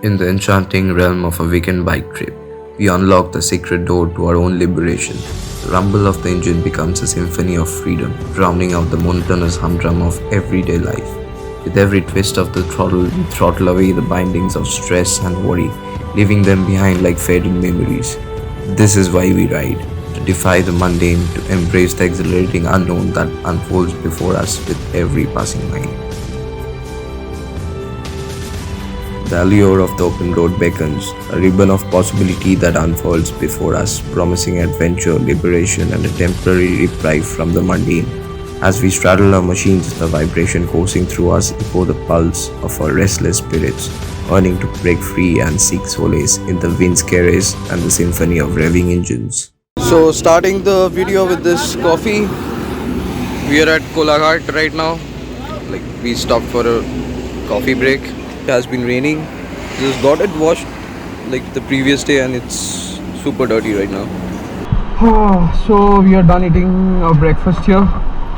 In the enchanting realm of a weekend bike trip, we unlock the secret door to our own liberation. The rumble of the engine becomes a symphony of freedom, drowning out the monotonous humdrum of everyday life. With every twist of the throttle, we throttle away the bindings of stress and worry, leaving them behind like faded memories. This is why we ride, to defy the mundane, to embrace the exhilarating unknown that unfolds before us with every passing mile. The allure of the open road beckons, a ribbon of possibility that unfolds before us, promising adventure, liberation, and a temporary reprieve from the mundane. As we straddle our machines, the vibration coursing through us echo the pulse of our restless spirits, yearning to break free and seek solace in the wind's caress and the symphony of revving engines. So, starting the video with this coffee, we are at Kolaghat right now. Like, we stopped for a coffee break. It has been raining. Just got it washed like the previous day and it's super dirty right now. So we are done eating our breakfast here.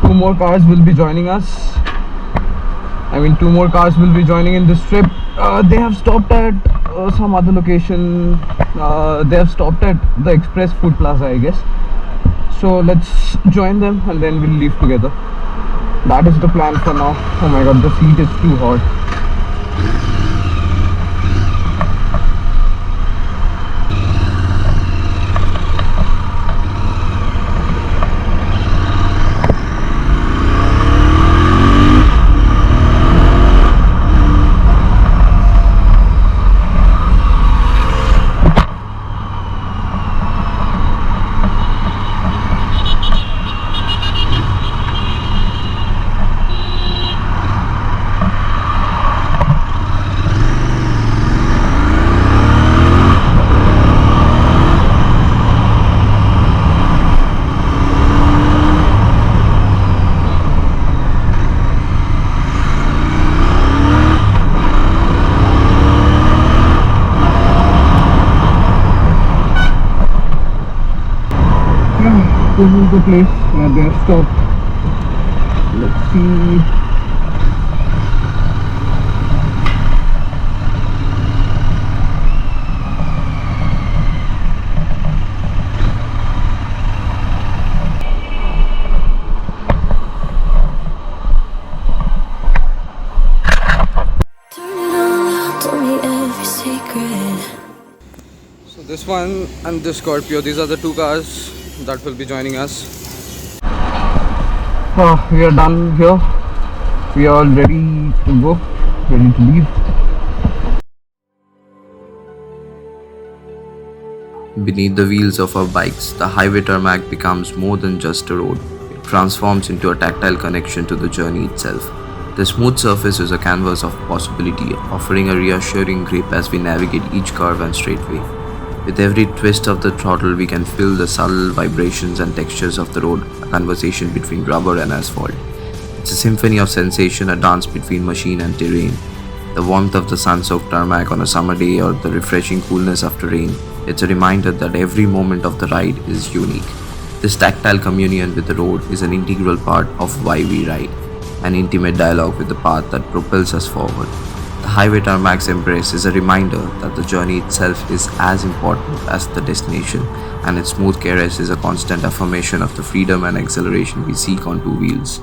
Two more cars will be joining us. Two more cars will be joining in this trip. They have stopped at some other location. They have stopped at the Express Food Plaza, I guess. So let's join them and then we'll leave together. That is the plan for now. Oh my god, the seat is too hot. This is the place where they have stopped. Let's see. So this one and this Scorpio, these are the two cars that will be joining us. We are done here. We are all ready to go, ready to leave. Beneath the wheels of our bikes, the highway tarmac becomes more than just a road. It transforms into a tactile connection to the journey itself. The smooth surface is a canvas of possibility, offering a reassuring grip as we navigate each curve and straightway. With every twist of the throttle, we can feel the subtle vibrations and textures of the road, a conversation between rubber and asphalt. It's a symphony of sensation, a dance between machine and terrain. The warmth of the sun-soaked tarmac on a summer day or the refreshing coolness after rain, it's a reminder that every moment of the ride is unique. This tactile communion with the road is an integral part of why we ride, an intimate dialogue with the path that propels us forward. The highway tarmac's embrace is a reminder that the journey itself is as important as the destination, and its smooth caress is a constant affirmation of the freedom and exhilaration we seek on two wheels.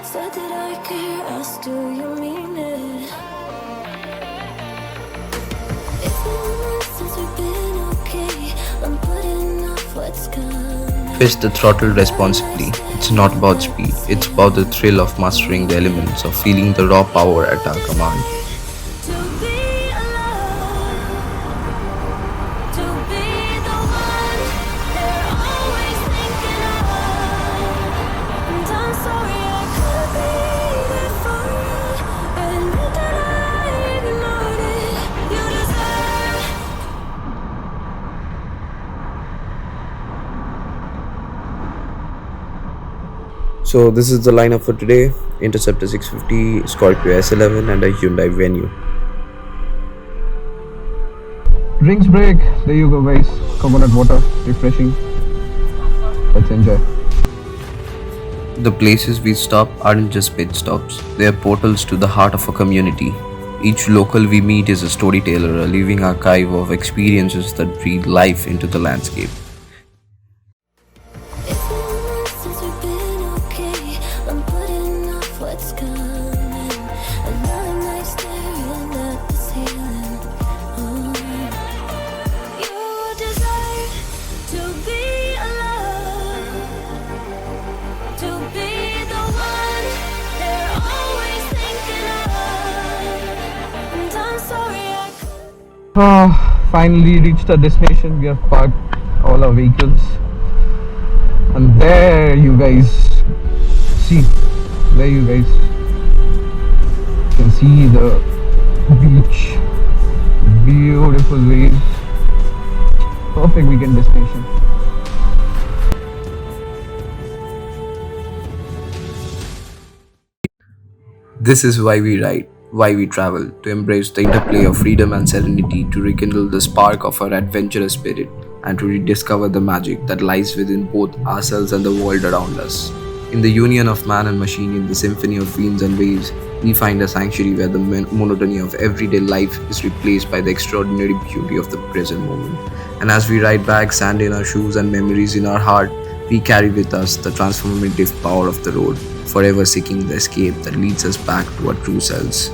Said that I care, asked do you mean it? It's been months since we've been okay. I'm putting off what's coming. Twist the throttle responsibly. It's not about speed, it's about the thrill of mastering the elements, of feeling the raw power at our command. To be alive, to be the one they're always thinking of. And I'm sorry I could be there for you. Admit that I ignored it. You deserve. So this is the lineup for today: Interceptor 650, Scorpio S11, and a Hyundai Venue. Drinks break. There you go, guys. Coconut water, refreshing. Let's enjoy. The places we stop aren't just pit stops, they are portals to the heart of a community. Each local we meet is a storyteller, a living archive of experiences that breathe life into the landscape. It's been months since we've been okay. I'm putting off what's coming. Another night staring at the ceiling. Oh. You deserve to be alone, to be the one they're always thinking of. And I'm sorry I couldn't. Finally reached our destination. We have parked all our vehicles. And there you guys see, there you guys can see the beach, beautiful waves, perfect weekend destination. This is why we ride, why we travel, to embrace the interplay of freedom and serenity, to rekindle the spark of our adventurous spirit, and to rediscover the magic that lies within both ourselves and the world around us. In the union of man and machine, in the symphony of winds and waves, we find a sanctuary where the monotony of everyday life is replaced by the extraordinary beauty of the present moment. And as we ride back, sand in our shoes and memories in our heart, we carry with us the transformative power of the road, forever seeking the escape that leads us back to our true selves.